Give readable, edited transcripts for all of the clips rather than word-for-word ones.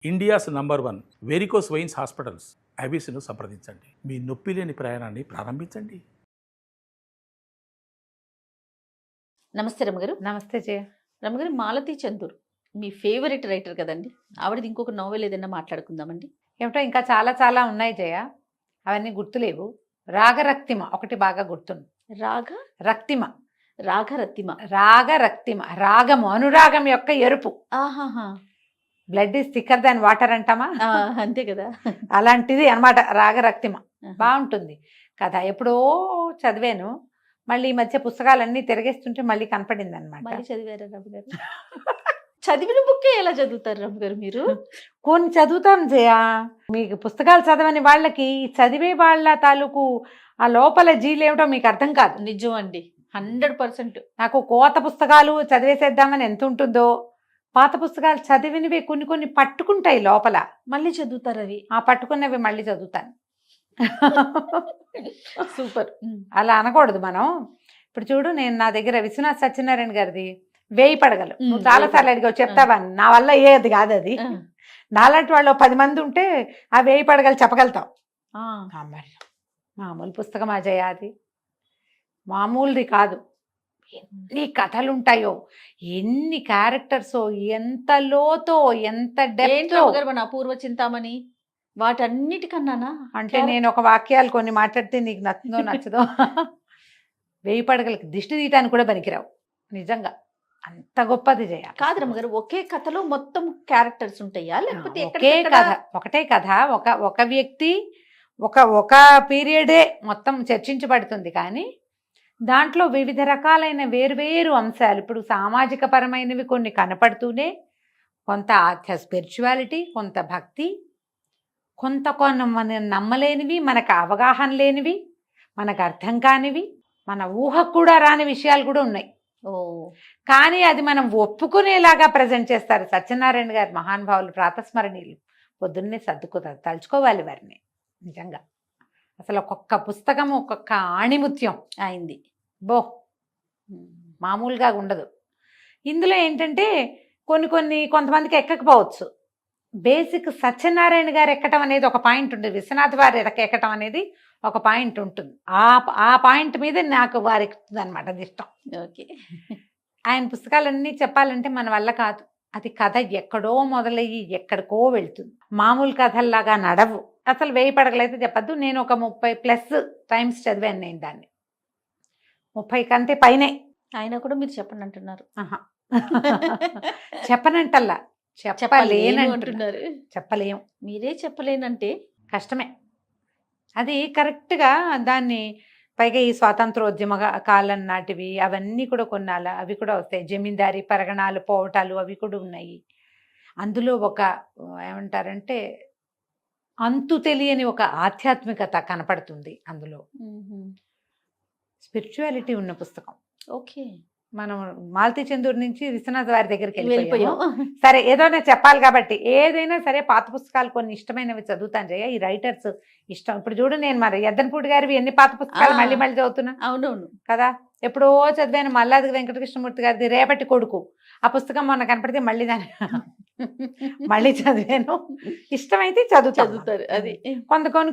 India's number 1 varicose veins hospitals ఐబీసీను సంప్రదించండి. మీ నొప్పి లేని ప్రయాణాన్ని ప్రారంభించండి. నమస్తే రమగారు. నమస్తే జయ. రమగారు, మాలతి చందూర్ మీ ఫేవరెట్ రైటర్ కదండి. ఆవిడది ఇంకొక నోవెల్ ఏదైనా మాట్లాడుకుందామండి. ఏమిటో ఇంకా చాలా చాలా ఉన్నాయి జయ, అవన్నీ గుర్తులేవు. రాగరక్తిమ ఒకటి బాగా గుర్తుంది. రాగరక్తిమ. రాగము అనురాగం యొక్క ఎరుపు. ఆహాహా. Blood is thicker than water అంటామా, అంతే కదా. అలాంటిది అనమాట రాగరక్తిమ. బాగుంటుంది కథ. ఎప్పుడో చదివాను, మళ్ళీ ఈ మధ్య పుస్తకాలన్నీ తిరిగేస్తుంటే మళ్ళీ కనపడింది అనమాట. మళ్ళీ చదివారా రమగారు? చదివిన బుక్కే ఎలా చదువుతారు రమగారు మీరు? కొన్ని చదువుతాం జయ. మీకు పుస్తకాలు చదవని వాళ్ళకి చదివే వాళ్ళ తాలూకు ఆ లోపల జీలేమిటో మీకు అర్థం కాదు. నిజం అండి, 100%. నాకు కోత పుస్తకాలు చదివేసేద్దామని ఎంత ఉంటుందో, పాత పుస్తకాలు చదివినవి కొన్ని కొన్ని పట్టుకుంటాయి లోపల. మళ్ళీ చదువుతారు అవి. ఆ పట్టుకున్నవి మళ్ళీ చదువుతాను. సూపర్. అలా అనకూడదు మనం. ఇప్పుడు చూడు, నేను నా దగ్గర విశ్వనాథ్ సత్యనారాయణ గారిది 1000 పడగలు నువ్వు చాలా సార్లు అడిగావు, చెప్తావా? నా వల్ల ఏది కాదు అది. నాలాంటి వాళ్ళు 10 మంది ఉంటే ఆ 1000 పడగలు చెప్పగలుగుతాం. మరి మామూలు పుస్తకం అజయ్, అది మామూలుది కాదు. ఎన్ని కథలు ఉంటాయో, ఎన్ని క్యారెక్టర్సో, ఎంత లోతో, ఎంత డెప్త్. మన అపూర్వ చింతామణి వాటన్నిటికన్నానా? అంటే నేను ఒక వాక్యాలు కొన్ని మాట్లాడితే నీకు నచ్చుదో నచ్చదో 1000 పడగలకి దిష్టి తీయటానికి కూడా పనికిరావు. నిజంగా అంత గొప్పది జయ. కాదు రమగారు, ఒకే కథలో మొత్తం క్యారెక్టర్స్ ఉంటాయా, లేకపోతే ఒకే కథ, ఒకటే కథ, ఒక వ్యక్తి, ఒక పీరియడే మొత్తం చర్చించబడుతుంది. కానీ దాంట్లో వివిధ రకాలైన వేరువేరు అంశాలు, ఇప్పుడు సామాజిక పరమైనవి కొన్ని కనపడుతూనే, కొంత స్పిరిచువాలిటీ, కొంత భక్తి, కొంత మన నమ్మలేనివి, మనకు అవగాహన లేనివి, మనకు అర్థం కానివి, మన ఊహకు కూడా రాని విషయాలు కూడా ఉన్నాయి. కానీ అది మనం ఒప్పుకునేలాగా ప్రజెంట్ చేస్తారు సత్యనారాయణ గారు. మహానుభావులు, ప్రాతస్మరణీయులు. పొద్దున్నే తలుచుకోవాలి వారిని. నిజంగా అసలు ఒక్కొక్క పుస్తకం ఒక్కొక్క ఆణిముత్యం అయింది. మామూలుగా ఉండదు. ఇందులో ఏంటంటే కొంతమందికి ఎక్కకపోవచ్చు. బేసిక్ సత్యనారాయణ గారు ఎక్కటం అనేది ఒక పాయింట్ ఉంటుంది, విశ్వనాథ్ వారి ఎక్కటం అనేది ఒక పాయింట్ ఉంటుంది. ఆ పాయింట్ మీద నాకు వారి ఎక్కుతుంది అనమాట, అది ఇష్టం. ఓకే. ఆయన పుస్తకాలన్నీ చెప్పాలంటే మన వల్ల కాదు. అది కథ ఎక్కడో మొదలయ్యి ఎక్కడికో వెళ్తుంది. మామూలు కథల్లాగా నడవు. అసలు 1000 పడగలైతే చెప్పద్దు, నేను ఒక 30+ టైమ్స్ చదివాను నేను దాన్ని. 30 కంటే పైనే. ఆయన కూడా మీరు చెప్పండి అంటున్నారు. చెప్పనంటల్లా, చెప్పలేనంటున్నారు. చెప్పలేం. మీరే చెప్పలేనంటే కష్టమే. అది కరెక్ట్గా దాన్ని పైగా ఈ స్వాతంత్రోద్యమ కాలం నాటివి అవన్నీ కూడా కొన్నాళ్ళ అవి కూడా వస్తాయి. జమీందారీ పరగణాలు పోవటాలు అవి కూడా ఉన్నాయి. అందులో ఒక ఏమంటారంటే అంతు తెలియని ఒక ఆధ్యాత్మికత కనపడుతుంది అందులో. స్పిరిచువాలిటీ ఉన్న పుస్తకం. ఓకే. మనం మాలతి చందూర్ నుంచి విశ్వనాథ్ వారి దగ్గరికి వెళ్ళిపోయాం. సరే, ఏదైనా చెప్పాలి కాబట్టి ఏదైనా సరే పాత పుస్తకాలు కొన్ని ఇష్టమైనవి చదువుతాను జయ. ఈ రైటర్స్ ఇష్టం. ఇప్పుడు చూడు, నేను మరి ఎద్దనపూడి గారివి ఎన్ని పాత పుస్తకాలు మళ్ళీ చదువుతున్నా. అవునవును కదా. ఎప్పుడో చదివాను మల్లాది వెంకటకృష్ణమూర్తి గారిది రేపటి కొడుకు. ఆ పుస్తకం మొన్న కనపడితే మళ్ళీ దాన్ని మళ్ళీ చదివాను. ఇష్టమైతే చదువుతారు. అది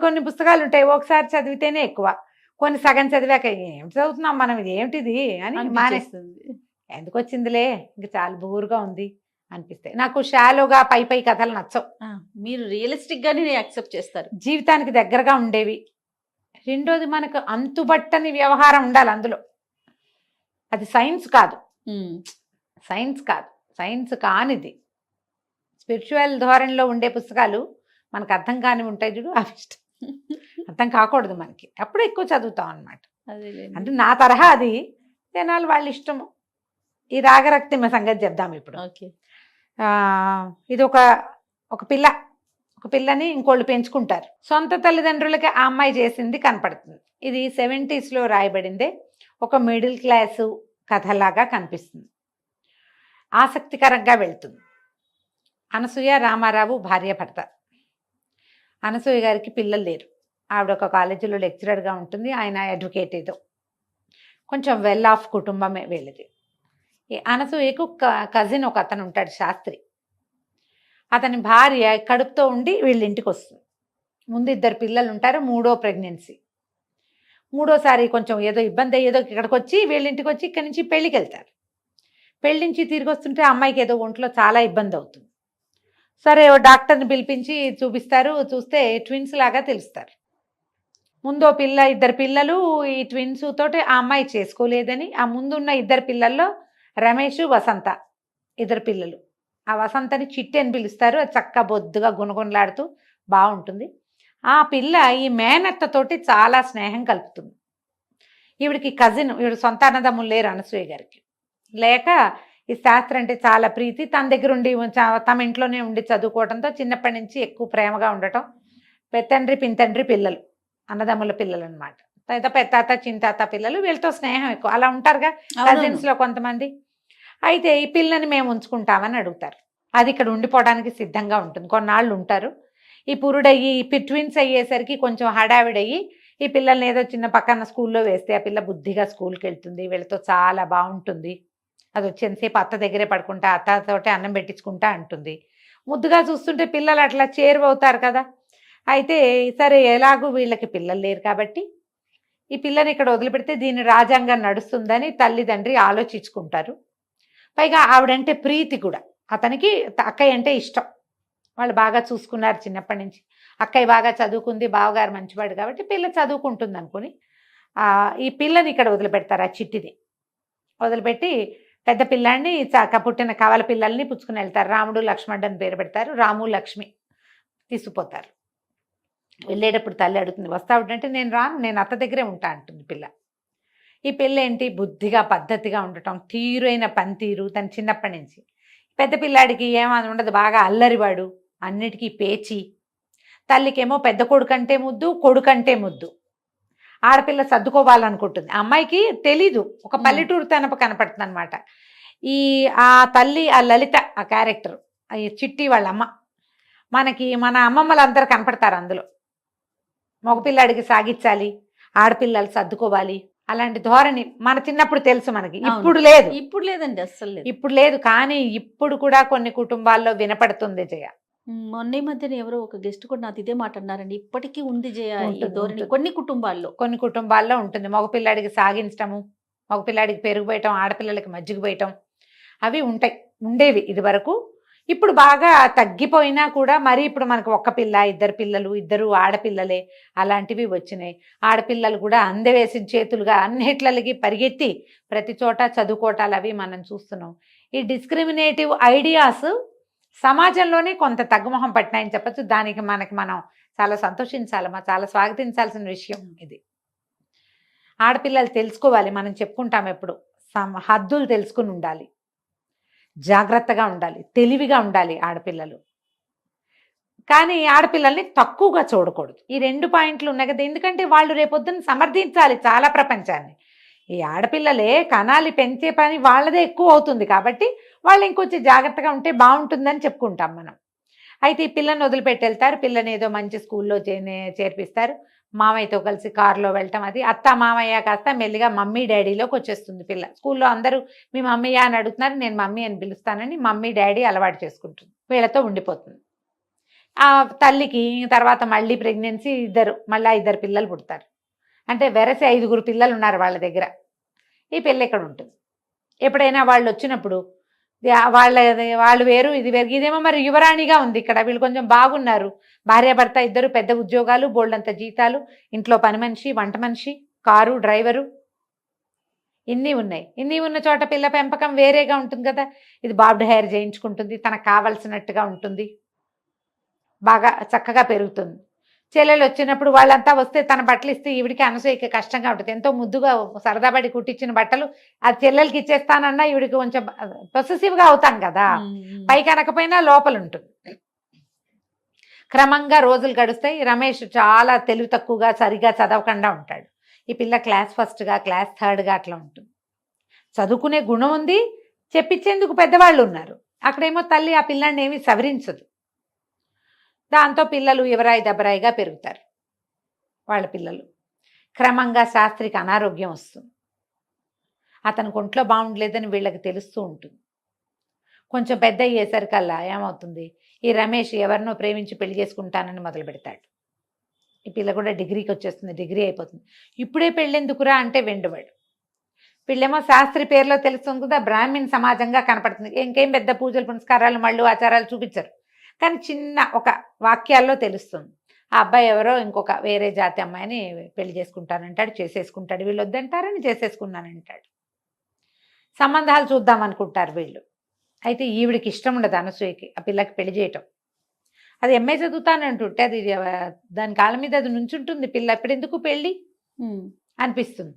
కొన్ని పుస్తకాలు ఉంటాయి, ఒకసారి చదివితేనే ఎక్కువ. కొన్ని సగం చదివాక ఏమిటి చదువుతున్నాం మనం, ఇది ఏమిటిది అని మానేస్తుంది. ఎందుకు వచ్చిందిలే, ఇంక చాలా బోరుగా ఉంది అనిపిస్తాయి. నాకు షాలోగా పై కథలు నచ్చవు. మీరు రియలిస్టిక్ గానే యాక్సెప్ట్ చేస్తారు, జీవితానికి దగ్గరగా ఉండేవి. రెండోది, మనకు అంతుబట్టని వ్యవహారం ఉండాలి అందులో. అది సైన్స్ కాదు, సైన్స్ కానిది. స్పిరిచువల్ ధోరణిలో ఉండే పుస్తకాలు మనకు అర్థం కాని ఉంటాయి చూడు, అవి ఇష్టం. అర్థం కాకూడదు మనకి, అప్పుడు ఎక్కువ చదువుతాం అనమాట. అంటే నా తరహా అది, జనాలు వాళ్ళ ఇష్టము. ఈ రాగరక్తిమ సంగతి చెప్దాం ఇప్పుడు. ఇది ఒక పిల్లని ఇంకోళ్ళు పెంచుకుంటారు. సొంత తల్లిదండ్రులకి ఆ అమ్మాయి చేసింది కనపడుతుంది. ఇది 70s రాయబడిందే. ఒక మిడిల్ క్లాసు కథలాగా కనిపిస్తుంది, ఆసక్తికరంగా వెళ్తుంది. అనసూయ రామారావు భార్య భర్త. అనసూయ గారికి పిల్లలు లేరు. ఆవిడ ఒక కాలేజీలో లెక్చరర్గా ఉంటుంది, ఆయన అడ్వకేట్. ఏదో కొంచెం వెల్ ఆఫ్ కుటుంబమే వీళ్ళది. ఈ అనసూయకు కజిన్ ఒక అతను ఉంటాడు, శాస్త్రి. అతని భార్య కడుపుతో ఉండి వీళ్ళ ఇంటికి వస్తుంది. ముందు 2 పిల్లలు ఉంటారు, 3వ ప్రెగ్నెన్సీ. 3ఓసారి కొంచెం ఏదో ఇబ్బంది అయ్యేదో ఇక్కడికి వచ్చి వీళ్ళ ఇంటికి వచ్చి ఇక్కడి నుంచి పెళ్ళికి వెళ్తారు. పెళ్లి నుంచి తిరిగి వస్తుంటే అమ్మాయికి ఏదో ఒంట్లో చాలా ఇబ్బంది అవుతుంది. సరే డాక్టర్ని పిలిపించి చూపిస్తారు. చూస్తే ట్విన్స్ లాగా తెలుస్తారు. ముందో పిల్ల, 2 పిల్లలు. ఈ ట్విన్స్ తోటి ఆ అమ్మాయి చేసుకోలేదని ఆ ముందున్న 2 పిల్లల్లో రమేష్, వసంత 2 పిల్లలు. ఆ వసంతని చిట్టి అని పిలుస్తారు. అది చక్క బొద్దుగా గుణగుణలాడుతూ బాగుంటుంది. ఆ పిల్ల ఈ మేనత్తతోటి చాలా స్నేహం కలుపుతుంది. ఈవిడికి కజిన్, ఈవిడ సొంత అన్నదమ్ములు లేరు అనసూయ గారికి. లేక ఈ శాస్త్రం అంటే చాలా ప్రీతి. తన దగ్గర ఉండి తమ ఇంట్లోనే ఉండి చదువుకోవడంతో చిన్నప్పటి నుంచి ఎక్కువ ప్రేమగా ఉండటం. పెత్తండ్రి పింతండ్రి పిల్లలు, అన్నదమ్ముల పిల్లలు అనమాట. పెత్తాత చింతాత పిల్లలు, వీళ్ళతో స్నేహం ఎక్కువ. అలా ఉంటారుగా కజిన్స్లో కొంతమంది. అయితే ఈ పిల్లని మేము ఉంచుకుంటామని అడుగుతారు. అది ఇక్కడ ఉండిపోవడానికి సిద్ధంగా ఉంటుంది. కొన్నాళ్ళు ఉంటారు. ఈ పురుడయ్యి ట్విన్స్ అయ్యేసరికి కొంచెం హడావిడయ్యి ఈ పిల్లల్ని ఏదో చిన్న పక్కన స్కూల్లో వేస్తే ఆ పిల్ల బుద్ధిగా స్కూల్కి వెళ్తుంది. వీళ్ళతో చాలా బాగుంటుంది. అది వచ్చి ఎంతసేపు అత్త దగ్గరే పడుకుంటా, అత్తతోటే అన్నం పెట్టించుకుంటా అంటుంది. ముద్దుగా చూస్తుంటే పిల్లలు అట్లా చేరువవుతారు కదా. అయితే సరే ఎలాగూ వీళ్ళకి పిల్లలు లేరు కాబట్టి ఈ పిల్లని ఇక్కడ వదిలిపెడితే దీని రాజ్యాంగం నడుస్తుందని తల్లిదండ్రి ఆలోచించుకుంటారు. పైగా ఆవిడంటే ప్రీతి కూడా. అతనికి అక్కయ్య అంటే ఇష్టం. వాళ్ళు బాగా చూసుకున్నారు చిన్నప్పటి నుంచి. అక్కయ్య బాగా చదువుకుంది, బావగారు మంచివాడు కాబట్టి పిల్ల చదువుకుంటుంది అనుకుని ఈ పిల్లని ఇక్కడ వదిలిపెడతారు. ఆ చిట్టిని వదిలిపెట్టి పెద్ద పిల్లాన్ని పుట్టిన కవల పిల్లల్ని పుచ్చుకుని వెళ్తారు. రాముడు లక్ష్మణుడు అని పేరు పెడతారు. రాము లక్ష్మి తీసుకుపోతారు. వెళ్ళేటప్పుడు తల్లి అడుగుతుంది, వస్తావుడంటే నేను రాను, నేను అత్త దగ్గరే ఉంటా అంటుంది పిల్ల. ఈ పిల్ల ఏంటి బుద్ధిగా పద్ధతిగా ఉండటం, తీరైన పనితీరు తన చిన్నప్పటి నుంచి. పెద్ద పిల్లాడికి ఏమని ఉండదు, బాగా అల్లరివాడు, అన్నిటికీ పేచి. తల్లికేమో పెద్ద కొడుకంటే ముద్దు, కొడుకంటే ముద్దు. ఆడపిల్ల సర్దుకోవాలనుకుంటుంది. ఆ అమ్మాయికి తెలీదు, ఒక పల్లెటూరు తనపు కనపడుతుంది అనమాట. ఆ తల్లి, ఆ లలిత, ఆ క్యారెక్టర్, ఈ చిట్టి వాళ్ళ అమ్మ, మనకి మన అమ్మమ్మలందరూ కనపడతారు అందులో. మగపిల్లాడికి సాగించాలి, ఆడపిల్లలు సర్దుకోవాలి, అలాంటి ధోరణి మన చిన్నప్పుడు తెలుసు మనకి. ఇప్పుడు లేదు, ఇప్పుడు లేదండి, అస్సలు లేదు. ఇప్పుడు లేదు. కానీ ఇప్పుడు కూడా కొన్ని కుటుంబాల్లో వినపడుతుంది జయ. మొన్న మధ్యన ఎవరో ఒక గెస్ట్ కూడా నాతో ఇదే మాట అన్నారండి. ఇప్పటికీ ఉంది జయ ఈ ఉంటుంది, ధోరణి ఉంటుంది. కొన్ని కుటుంబాల్లో ఉంటుంది. మగపిల్లాడికి సాగించటము, మగపిల్లాడికి పెరుగు పోయటం, ఆడపిల్లలకి మజ్జిగ పోయటం, అవి ఉండేవి ఇది వరకు. ఇప్పుడు బాగా తగ్గిపోయినా కూడా మరి ఇప్పుడు మనకు ఒక్క పిల్ల, 2 పిల్లలు, 2 ఆడపిల్లలే అలాంటివి వచ్చినాయి. ఆడపిల్లలు కూడా అందవేసిన చేతులుగా అన్నిట్లకి పరిగెత్తి ప్రతి చోట చదువుకోవటాలు అవి మనం చూస్తున్నాం. ఈ డిస్క్రిమినేటివ్ ఐడియాస్ సమాజంలోనే కొంత తగ్గుముఖం పట్టినాయని చెప్పచ్చు. దానికి మనం చాలా సంతోషించాలమ్మా, చాలా స్వాగతించాల్సిన విషయం ఇది. ఆడపిల్లలు తెలుసుకోవాలి, మనం చెప్పుకుంటాం ఎప్పుడు, హద్దులు తెలుసుకుని ఉండాలి, జాగ్రత్తగా ఉండాలి, తెలివిగా ఉండాలి ఆడపిల్లలు. కానీ ఆడపిల్లల్ని తక్కువగా చూడకూడదు. ఈ 2 పాయింట్లు ఉన్నాయి కదా. ఎందుకంటే వాళ్ళు రేపొద్దున సమర్థించాలి చాలా ప్రపంచాన్ని. ఈ ఆడపిల్లలే కనాలి, పెంచే పని వాళ్ళదే ఎక్కువ అవుతుంది కాబట్టి వాళ్ళు ఇంకొంచెం జాగ్రత్తగా ఉంటే బాగుంటుందని చెప్పుకుంటాం మనం. అయితే ఈ పిల్లని వదిలిపెట్టి వెళ్తారు. పిల్లని ఏదో మంచి స్కూల్లో చేర్పిస్తారు. మామయ్యతో కలిసి కారులో వెళ్ళటం, అది అత్త మామయ్య కాస్త మెల్లిగా మమ్మీ డాడీలోకి వచ్చేస్తుంది పిల్ల. స్కూల్లో అందరూ మీ మమ్మీయా అని అడుగుతున్నారు, నేను మమ్మీ అని పిలుస్తానని మమ్మీ డాడీ అలవాటు చేసుకుంటుంది, వీళ్ళతో ఉండిపోతుంది. ఆ తల్లికి తర్వాత మళ్ళీ ప్రెగ్నెన్సీ, మళ్ళీ 2 పిల్లలు పుడతారు. అంటే వెరసి 5 పిల్లలు ఉన్నారు వాళ్ళ దగ్గర. ఈ పిల్ల ఇక్కడ ఉంటుంది. ఎప్పుడైనా వాళ్ళు వచ్చినప్పుడు వాళ్ళు వేరు, ఇది వేరు. ఇదేమో మరి యువరాణిగా ఉంది ఇక్కడ. వీళ్ళు కొంచెం బాగున్నారు, భార్యాభర్త 2 పెద్ద ఉద్యోగాలు, బోల్డంత జీతాలు, ఇంట్లో పని మనిషి, వంట మనిషి, కారు డ్రైవరు, ఇన్ని ఉన్నాయి. ఇన్ని ఉన్న చోట పిల్ల పెంపకం వేరేగా ఉంటుంది కదా. ఇది బాబ్డ్ హెయిర్ చేయించుకుంటుంది, తనకు కావాల్సినట్టుగా ఉంటుంది, బాగా చక్కగా పెరుగుతుంది. చెల్లెలు వచ్చినప్పుడు వాళ్ళంతా వస్తే తన బట్టలు ఇస్తే ఈవిడికి అనసూయకి కష్టంగా ఉంటుంది. ఎంతో ముద్దుగా సరదాపడి కుట్టించిన బట్టలు అది చెల్లెలకి ఇచ్చేస్తానన్నా ఈవిడికి కొంచెం పొసెసివ్గా అవుతాం కదా. పైకి అనకపోయినా లోపల ఉంటుంది. క్రమంగా రోజులు గడుస్తాయి. రమేష్ చాలా తెలివి తక్కువగా, సరిగా చదవకుండా ఉంటాడు. ఈ పిల్ల క్లాస్ ఫస్ట్గా, క్లాస్ థర్డ్గా అట్లా ఉంటుంది. చదువుకునే గుణం ఉంది, చెప్పించేందుకు పెద్దవాళ్ళు ఉన్నారు. అక్కడేమో తల్లి ఆ పిల్లాన్ని ఏమీ సవరించదు. దాంతో పిల్లలు ఎవరాయి దెబ్బరాయిగా పెరుగుతారు వాళ్ళ పిల్లలు. క్రమంగా శాస్త్రికి అనారోగ్యం వస్తుంది. అతనికి ఒంట్లో బాగుండలేదని వీళ్ళకి తెలుస్తూ ఉంటుంది. కొంచెం పెద్ద అయ్యేసరికల్లా ఏమవుతుంది, ఈ రమేష్ ఎవరినో ప్రేమించి పెళ్లి చేసుకుంటానని మొదలు పెడతాడు. ఈ పిల్ల కూడా డిగ్రీకి వచ్చేస్తుంది, డిగ్రీ అయిపోతుంది. ఇప్పుడే పెళ్ళెందుకురా అంటే వెండువాడు. వీళ్ళేమో శాస్త్రి పేరులో తెలుస్తుంది కదా, బ్రాహ్మణ్ సమాజంగా కనపడుతుంది. ఇంకేం పెద్ద పూజలు పునస్కారాలు మళ్ళు ఆచారాలు చూపించరు, కానీ చిన్న ఒక వాక్యాల్లో తెలుస్తుంది. ఆ అబ్బాయి ఎవరో ఇంకొక వేరే జాతి అమ్మాయిని పెళ్లి చేసుకుంటానంటాడు, చేసేసుకుంటాడు. వీళ్ళు వద్దంటారని చేసేసుకున్నానంటాడు. సంబంధాలు చూద్దాం అనుకుంటారు వీళ్ళు. అయితే ఈవిడికి ఇష్టం ఉండదు అనసూయకి ఆ పిల్లకి పెళ్లి చేయటం. అది ఎంఏ చదువుతానంటుంటే అది దాని కాళ్ళ మీద అది నుంచుంటుంది. పిల్ల ఎప్పుడెందుకు పెళ్ళి అనిపిస్తుంది.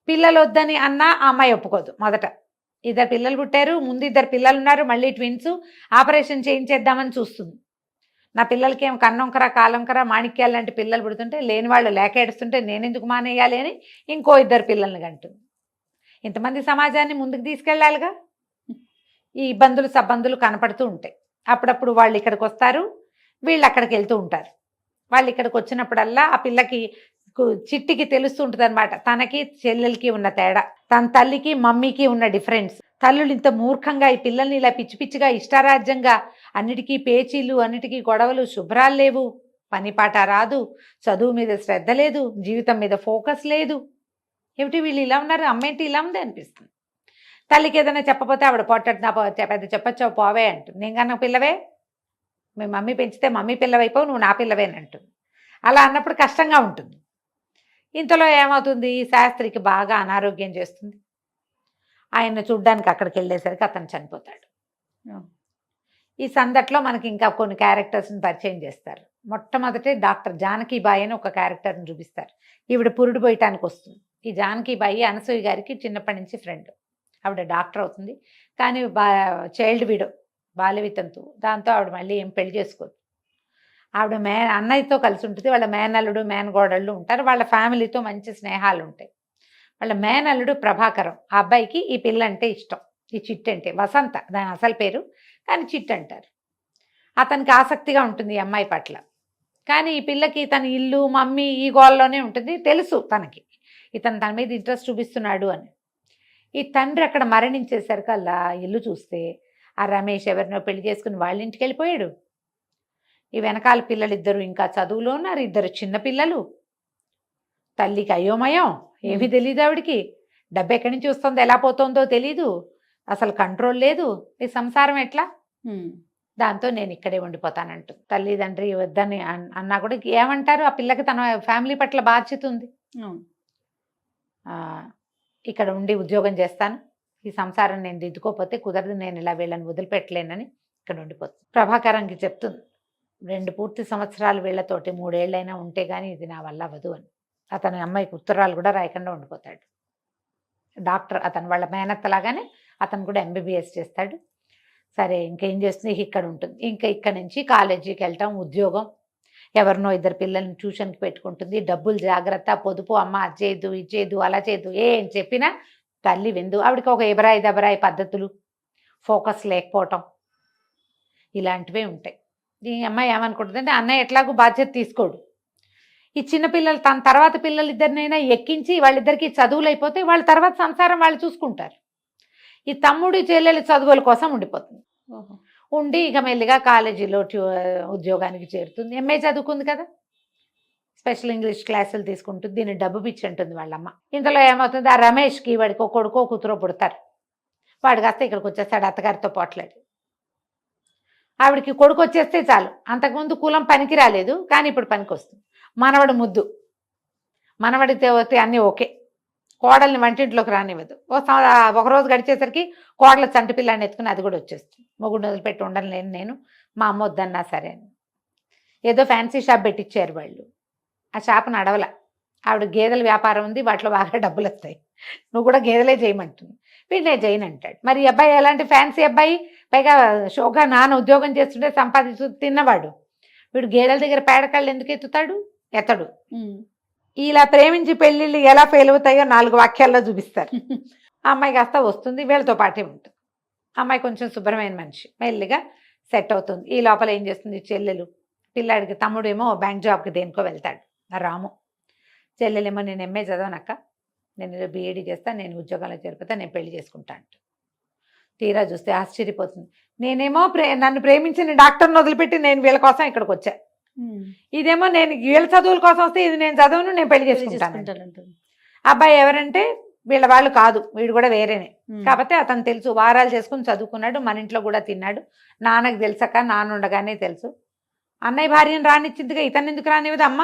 పిల్లలు వద్దని అన్నా ఆ అమ్మాయి ఒప్పుకోదు. మొదట 2 పిల్లలు పుట్టారు, ముందు 2 పిల్లలు ఉన్నారు, మళ్ళీ ట్విన్స్, ఆపరేషన్ చేయించేద్దామని చూస్తుంది. నా పిల్లలకి ఏం కన్నొంకర కాలంకర మాణిక్యాలు లాంటి పిల్లలు పుడుతుంటే లేని వాళ్ళు లేక ఏడుస్తుంటే నేనెందుకు మానేయాలి అని ఇంకో 2 పిల్లల్ని కంటుంది. ఇంతమంది సమాజాన్ని ముందుకు తీసుకెళ్ళాలిగా. ఈ ఇబ్బందులు సబ్బందులు కనపడుతూ ఉంటాయి. అప్పుడప్పుడు వాళ్ళు ఇక్కడికి వస్తారు, వీళ్ళు అక్కడికి వెళ్తూ ఉంటారు. వాళ్ళు ఇక్కడికి వచ్చినప్పుడల్లా ఆ పిల్లకి చిట్టికి తెలుస్తూ ఉంటుంది అనమాట, తనకి చెల్లెలకి ఉన్న తేడా, తన తల్లికి మమ్మీకి ఉన్న డిఫరెన్స్. తల్లులు ఇంత మూర్ఖంగా ఈ పిల్లల్ని ఇలా పిచ్చి పిచ్చిగా ఇష్టారాజ్యంగా అన్నిటికీ పేచీలు, అన్నిటికీ గొడవలు, శుభ్రాలు లేవు, పని పాట రాదు, చదువు మీద శ్రద్ధ లేదు, జీవితం మీద ఫోకస్ లేదు. ఏమిటి వీళ్ళు ఇలా ఉన్నారు, అమ్మేంటి ఇలా ఉంది అనిపిస్తుంది. తల్లికి ఏదైనా చెప్పపోతే ఆవిడ పొట్టట్నా పెద్ద చెప్పచ్చావు పోవే అంటుంది. నేను కన్నా పిల్లవే, మీ మమ్మీ పెంచితే మమ్మీ పిల్లవైపోవు, నువ్వు నా పిల్లవేనంటుంది. అలా అన్నప్పుడు కష్టంగా ఉంటుంది. ఇంతలో ఏమవుతుంది, శాస్త్రికి బాగా అనారోగ్యం చేస్తుంది. ఆయన చూడ్డానికి అక్కడికి వెళ్ళేసరికి అతను చనిపోతాడు. ఈ సందట్లో మనకి ఇంకా కొన్ని క్యారెక్టర్స్ని పరిచయం చేస్తారు. మొట్టమొదటి డాక్టర్ జానకీబాయి అని ఒక క్యారెక్టర్ని చూపిస్తారు. ఈవిడ పురుడు పోయటానికి వస్తుంది. ఈ జానకీబాయి అనసూయ గారికి చిన్నప్పటి నుంచి ఫ్రెండ్. ఆవిడ డాక్టర్ అవుతుంది, కానీ చైల్డ్ విడో, బాల్యవితంతు. దాంతో ఆవిడ మళ్ళీ ఏం పెళ్లి చేసుకోదు. ఆవిడ అన్నయ్యతో కలిసి ఉంటుంది. వాళ్ళ మేనల్లుడు మేనగోడళ్ళు ఉంటారు. వాళ్ళ ఫ్యామిలీతో మంచి స్నేహాలు ఉంటాయి. వాళ్ళ మేనల్లుడు ప్రభాకరం, ఆ అబ్బాయికి ఈ పిల్ల అంటే ఇష్టం. ఈ చిట్టు అంటే వసంత దాని అసలు పేరు, కానీ చిట్టు అంటారు. అతనికి ఆసక్తిగా ఉంటుంది ఈ అమ్మాయి పట్ల. కానీ ఈ పిల్లకి తన ఇల్లు మమ్మీ ఈ గోల్లోనే ఉంటుంది. తెలుసు తనకి ఇతను తన మీద ఇంట్రెస్ట్ చూపిస్తున్నాడు అని. ఈ తండ్రి అక్కడ మరణించేసరికల్లా ఇల్లు చూస్తే ఆ రమేష్ ఎవరినో పెళ్లి చేసుకుని వాళ్ళ ఇంటికి వెళ్ళిపోయాడు. ఈ వెనకాల పిల్లలు 2 ఇంకా చదువులో ఉన్నారు, 2 చిన్న పిల్లలు. తల్లికి అయోమయం, ఏమీ తెలియదు ఆవిడికి. డబ్బు ఎక్కడి నుంచి వస్తుందో ఎలా పోతుందో తెలీదు, అసలు కంట్రోల్ లేదు. ఈ సంసారం ఎట్లా? దాంతో నేను ఇక్కడే ఉండిపోతానంటూ తల్లిదండ్రి వద్దని అన్నా కూడా ఏమంటారు, ఆ పిల్లకి తన ఫ్యామిలీ పట్ల బాధ్యత ఉంది. ఇక్కడ ఉండి ఉద్యోగం చేస్తాను, ఈ సంసారం నేను దిద్దుకోకపోతే కుదరదు, నేను ఇలా వీళ్ళని వదిలిపెట్టలేనని ఇక్కడ ఉండిపోతుంది. ప్రభాకరంకి చెప్తుంది, 2 పూర్తి సంవత్సరాలు వీళ్ళతోటి 3 ఏళ్ళైనా ఉంటే కానీ ఇది నా వల్ల అవ్వదు అని. అతని అమ్మాయికి ఉత్తరాలు కూడా రాయకుండా ఉండిపోతాడు. డాక్టర్ అతను వాళ్ళ మేనత్తలాగానే అతను కూడా MBBS చేస్తాడు. సరే ఇంకేం చేస్తుంది, ఇక్కడ ఉంటుంది. ఇంకా ఇక్కడ నుంచి కాలేజీకి వెళ్ళటం, ఉద్యోగం, ఎవరినో 2 పిల్లల్ని ట్యూషన్కి పెట్టుకుంటుంది. డబ్బులు జాగ్రత్త, పొదుపు, అమ్మ అది చేయదు ఇది చేయదు అలా చేయదు ఏం చెప్పినా తల్లి విందు. ఆవిడకి ఒక ఎబరాయి దబరాయి పద్ధతులు, ఫోకస్ లేకపోవటం, ఇలాంటివే ఉంటాయి. ఈ అమ్మాయి ఏమనుకుంటుందంటే అన్నయ్య ఎట్లాగూ బాధ్యత తీసుకోడు, ఈ చిన్నపిల్లలు తన తర్వాత పిల్లలు 2 ఎక్కించి వాళ్ళిద్దరికి చదువులు అయిపోతే వాళ్ళ తర్వాత సంసారం వాళ్ళు చూసుకుంటారు. ఈ తమ్ముడు చెల్లెలు చదువుల కోసం ఉండిపోతుంది. ఉండి ఇక మెల్లిగా కాలేజీలో ఉద్యోగానికి చేరుతుంది. MA చదువుకుంది కదా, స్పెషల్ ఇంగ్లీష్ క్లాసులు తీసుకుంటుంది. దీన్ని డబ్బు పిచ్చి అంటుంది వాళ్ళమ్మ. ఇంతలో ఏమవుతుంది, ఆ రమేష్కి వాడికి ఒక కొడుకో కూతురో పుడతారు. వాడు కాస్త ఇక్కడికి వచ్చేస్తాడు అత్తగారితో పోట్లాడి. ఆవిడికి కొడుకు వచ్చేస్తే చాలు. అంతకుముందు కులం పనికి రాలేదు, కానీ ఇప్పుడు పనికి వస్తుంది. మనవడు ముద్దు, మనవడితే వస్తే అన్నీ ఓకే. కోడల్ని వంటింట్లోకి రానివ్వదు. ఒకరోజు గడిచేసరికి కోడల చంటి పిల్లాన్ని ఎత్తుకుని అది కూడా వచ్చేస్తుంది. మొగుడిని వదిలిపెట్టి ఉండలేను నేను, మా అమ్మ వద్దన్నా సరే అని. ఏదో ఫ్యాన్సీ షాప్ పెట్టించారు వాళ్ళు. ఆ షాప్ నడవల. ఆవిడ గేదెల వ్యాపారం ఉంది, వాటిలో బాగా డబ్బులు వస్తాయి, నువ్వు కూడా గేదెలే చేయమంటుంది. వీడినే చేయను అంటాడు. మరి ఈ అబ్బాయి ఎలాంటి ఫ్యాన్సీ అబ్బాయి, పైగా షోగా నాన్న ఉద్యోగం చేస్తుంటే సంపాదించు తిన్నవాడు. వీడు గేదెల దగ్గర పేడకాళ్ళు ఎందుకు ఎత్తుతాడు? ఎత్తడు. ఇలా ప్రేమించి పెళ్ళిళ్ళు ఎలా ఫెయిల్ అవుతాయో 4 వాక్యాల్లో చూపిస్తారు. ఆ అమ్మాయి కాస్త వస్తుంది, వీళ్ళతో పాటే ఉంటుంది. అమ్మాయి కొంచెం శుభ్రమైన మనిషి, మెల్లిగా సెట్ అవుతుంది. ఈ లోపల ఏం చేస్తుంది, చెల్లెలు పిల్లాడికి, తమ్ముడేమో బ్యాంక్ జాబ్కి దేనికో వెళ్తాడు రాము. చెల్లెలేమో నేను MA చదవనక్క, నేను BEd చేస్తాను, నేను ఉద్యోగాల్లో చేరిపోతా, నేను పెళ్లి చేసుకుంటా అంట. తీరా చూస్తే ఆశ్చర్యపోతుంది. నేనేమో నన్ను ప్రేమించిన డాక్టర్ని వదిలిపెట్టి నేను వీళ్ళ కోసం ఇక్కడికి వచ్చా. ఇదేమో నేను వీళ్ళ చదువుల కోసం వస్తే ఇది నేను చదువును, నేను పెళ్లి చేసుకుంటాను. అబ్బాయి ఎవరంటే వీళ్ళ వాళ్ళు కాదు, వీడు కూడా వేరేనే. కాకపోతే అతను తెలుసు, వారాలు చేసుకుని చదువుకున్నాడు, మన ఇంట్లో కూడా తిన్నాడు. నాన్నకు తెలుసక్క, నాన్న ఉండగానే తెలుసు. అన్నయ్య భార్యను రానిచ్చిందిగా ఇతను ఎందుకు రానివ్వదు అమ్మ?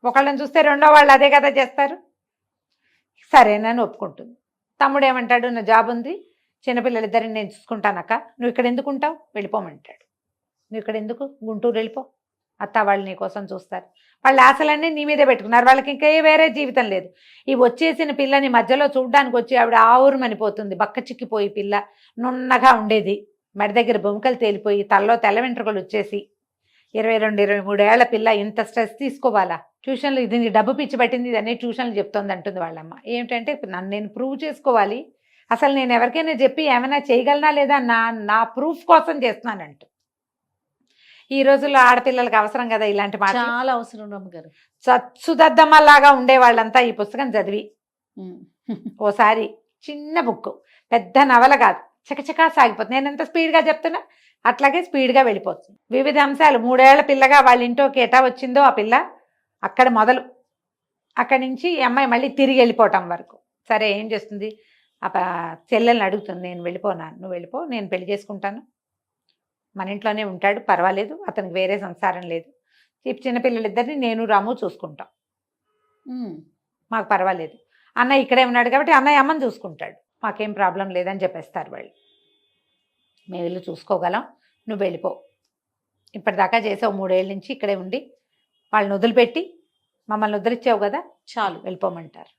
ఒకళ్ళని చూస్తే రెండో వాళ్ళు అదే కదా చేస్తారు. సరేనని ఒప్పుకుంటుంది. తమ్ముడు ఏమంటాడు, నా జాబ్ ఉంది, చిన్నపిల్లలిద్దరిని నేను చూసుకుంటానక్క, నువ్వు ఇక్కడ ఎందుకు ఉంటావు, వెళ్ళిపోమంటాడు. నువ్వు ఇక్కడ ఎందుకు, గుంటూరు వెళ్ళిపో, అత్త వాళ్ళు నీ కోసం చూస్తారు. వాళ్ళ ఆశలన్నీ నీ మీదే పెట్టుకున్నారు, వాళ్ళకి ఇంకా వేరే జీవితం లేదు. ఈ వచ్చేసిన పిల్లని మధ్యలో చూడ్డానికి వచ్చి ఆవిడ ఆవురుమనిపోతుంది. బక్క చిక్కిపోయి పిల్ల నున్నగా ఉండేది, మెడ దగ్గర బొమ్మకలు తేలిపోయి తలలో తెల్ల వెంట్రుకలు వచ్చేసి 22-23 ఏళ్ల పిల్ల ఇంత స్ట్రెస్ తీసుకోవాలా? ట్యూషన్లు ఇది డబ్బు పిచ్చి పట్టింది, ఇదన్నీ ట్యూషన్లు చెప్తోంది అంటుంది వాళ్ళమ్మ. ఏమిటంటే నన్ను నేను ప్రూవ్ చేసుకోవాలి, అసలు నేను ఎవరికైనా చెప్పి ఏమైనా చేయగలనా లేదా నా ప్రూఫ్ కోసం చేస్తున్నానంట. ఈ రోజుల్లో ఆడపిల్లలకి అవసరం కదా ఇలాంటి మాట, చాలా అవసరం రమ్మగారు. చచ్చుదద్దమ్మలాగా ఉండే వాళ్ళంతా ఈ పుస్తకం చదివి ఓసారి చిన్న బుక్, పెద్ద నవల కాదు, చకచకా సాగిపోతుంది. నేను ఎంత స్పీడ్గా చెప్తున్నా అట్లాగే స్పీడ్గా వెళ్ళిపోతుంది. వివిధ అంశాలు. 3 ఏళ్ల పిల్లగా వాళ్ళ ఇంట్లోకి ఎటా వచ్చిందో ఆ పిల్ల అక్కడ మొదలు, అక్కడి నుంచి అమ్మాయి మళ్ళీ తిరిగి వెళ్ళిపోవటం వరకు. సరే ఏం చేస్తుంది, చెల్లెల్ని అడుగుతుంది, నేను వెళ్ళిపోనా, నువ్వు వెళ్ళిపో, నేను పెళ్లి చేసుకుంటాను, మన ఇంట్లోనే ఉంటాడు, పర్వాలేదు, అతనికి వేరే సంసారం లేదు, చిన్నపిల్లలిద్దరిని నేను రాము చూసుకుంటాం, మాకు పర్వాలేదు, అన్నయ్య ఇక్కడే ఉన్నాడు కాబట్టి అన్నయ్య అమ్మని చూసుకుంటాడు, మాకేం ప్రాబ్లం లేదని చెప్పేస్తారు వాళ్ళు. మేము ఇల్లు చూసుకోగలం, నువ్వు వెళ్ళిపో, ఇప్పటిదాకా చేసావు 3 ఏళ్ళ నుంచి ఇక్కడే ఉండి, వాళ్ళని వదిలిపెట్టి మమ్మల్ని వదిలిచ్చావు కదా, చాలు వెళ్ళిపోమంటారు.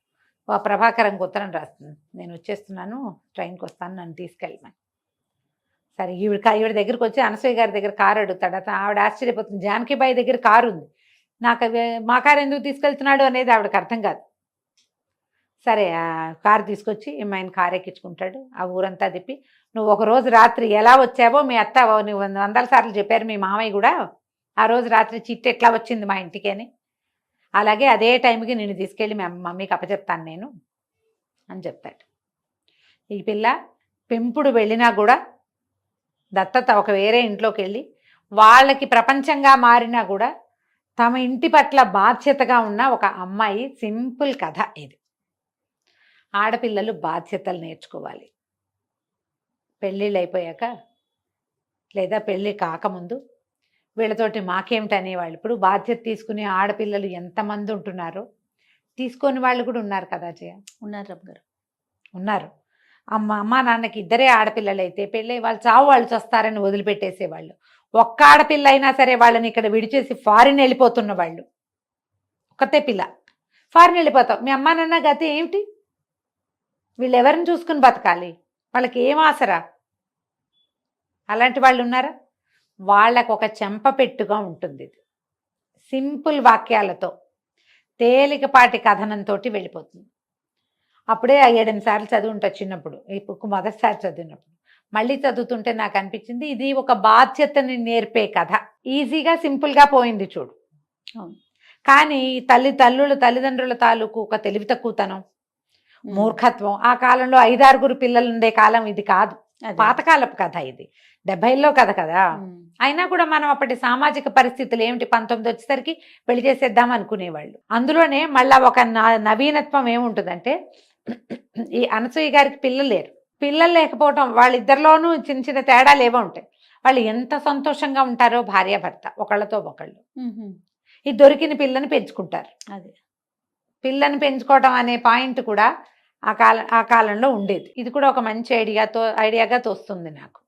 ప్రభాకరంకి ఉత్తరం రాస్తుంది, నేను వచ్చేస్తున్నాను, ట్రైన్కి వస్తాను, నన్ను తీసుకెళ్ళమని. సరే ఈవిడ దగ్గరికి వచ్చి అనసూయ గారి దగ్గర కారు అడుగుతాడు. ఆవిడ ఆశ్చర్యపోతుంది, జానకిబాయి దగ్గర కారు ఉంది, నాకు మా కారు ఎందుకు తీసుకెళ్తున్నాడు అనేది ఆవిడకి అర్థం కాదు. సరే ఆ కారు తీసుకొచ్చి ఆయన కారు ఎక్కించుకుంటాడు, ఆ ఊరంతా తిప్పి, నువ్వు ఒక రోజు రాత్రి ఎలా వచ్చావో మీ అత్త నువ్వు 100 సార్లు చెప్పారు, మీ మామయ్య కూడా ఆ రోజు రాత్రి చిట్టి ఎట్లా వచ్చింది మా ఇంటికి అని, అలాగే అదే టైంకి నిన్ను తీసుకెళ్ళి మీ మమ్మీకి అప్పచెప్తాను నేను అని చెప్తాడు. ఈ పిల్ల పెంపుడు వెళ్ళినా కూడా దత్తత ఒక వేరే ఇంట్లోకి వెళ్ళి వాళ్ళకి ప్రపంచంగా మారినా కూడా తమ ఇంటి పట్ల బాధ్యతగా ఉన్న ఒక అమ్మాయి సింపుల్ కథ ఇది. ఆడపిల్లలు బాధ్యతలు నేర్చుకోవాలి. పెళ్ళిళ్ళు అయిపోయాక లేదా పెళ్ళి కాకముందు వీళ్ళతోటి మాకేమిటనేవాళ్ళు. ఇప్పుడు బాధ్యత తీసుకునే ఆడపిల్లలు ఎంతమంది ఉంటున్నారో, తీసుకొని వాళ్ళు కూడా ఉన్నారు కదా జయ, ఉన్నారు రమ్మగారు, ఉన్నారు. అమ్మ నాన్నకి ఇద్దరే ఆడపిల్లలైతే పెళ్ళి వాళ్ళు చావు వాళ్ళు చస్తారని వదిలిపెట్టేసేవాళ్ళు. ఒక్క ఆడపిల్ల అయినా సరే వాళ్ళని ఇక్కడ విడిచేసి ఫారిన్ వెళ్ళిపోతున్న వాళ్ళు. ఒక్కతే పిల్ల ఫారిన్ వెళ్ళిపోతాం, మీ అమ్మా నాన్న గతి ఏమిటి? వీళ్ళు ఎవరిని చూసుకుని బతకాలి? వాళ్ళకి ఏం ఆసరా? అలాంటి వాళ్ళు ఉన్నారా? వాళ్ళకు ఒక చెంపపెట్టుగా ఉంటుంది ఇది. సింపుల్ వాక్యాలతో తేలికపాటి కథనంతో వెళ్ళిపోతుంది. అప్పుడే 7-8 సార్లు చదివి ఉంటా చిన్నప్పుడు, ఈ బుక్ మొదటిసారి చదివినప్పుడు. మళ్ళీ చదువుతుంటే నాకు అనిపించింది ఇది ఒక బాధ్యతని నేర్పే కథ. ఈజీగా సింపుల్గా పోయింది చూడు. కానీ తల్లిదండ్రుల తాలూకు ఒక తెలివి తక్కువతనం, మూర్ఖత్వం. ఆ కాలంలో 5-6 పిల్లలు ఉండే కాలం ఇది కాదు, పాతకాలపు కథ ఇది, 70లో కథ కదా. అయినా కూడా మనం అప్పటి సామాజిక పరిస్థితులు ఏమిటి, 19 వచ్చేసరికి పెళ్లి చేసేద్దాం అనుకునేవాళ్ళు. అందులోనే మళ్ళా ఒక నవీనత్వం ఏముంటుందంటే, ఈ అనసూయ గారికి పిల్లలు లేరు. పిల్లలు లేకపోవటం వాళ్ళిద్దరిలోనూ చిన్న చిన్న తేడాలు ఏవో ఉంటాయి. వాళ్ళు ఎంత సంతోషంగా ఉంటారో భార్యాభర్త ఒకళ్ళతో ఒకళ్ళు. ఈ దొరికిన పిల్లని పెంచుకుంటారు. అదే పిల్లని పెంచుకోవటం అనే పాయింట్ కూడా ఆ కాలంలో ఉండేది. ఇది కూడా ఒక మంచి ఐడియాగా తోస్తుంది నాకు.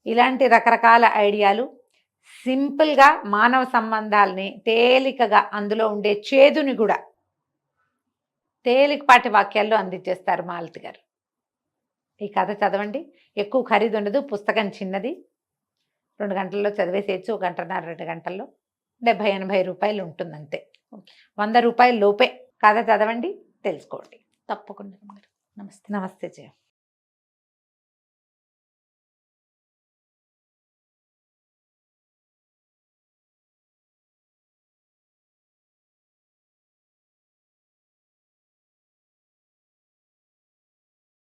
ఇలాంటి రకరకాల ఐడియాలు సింపుల్గా మానవ సంబంధాలని తేలికగా, అందులో ఉండే చేదుని కూడా తేలికపాటి వాక్యాల్లో అందించేస్తారు మాలతి గారు. ఈ కథ చదవండి, ఎక్కువ ఖరీదు ఉండదు, పుస్తకం చిన్నది, 2 గంటల్లో చదివేసేయచ్చు, 1 గంటన్నర 2 గంటల్లో. 70-80 రూపాయలు ఉంటుంది అంతే, 100 రూపాయల లోపే. కథ చదవండి, తెలుసుకోండి. తప్పకుండా. నమస్తే. నమస్తే జయ.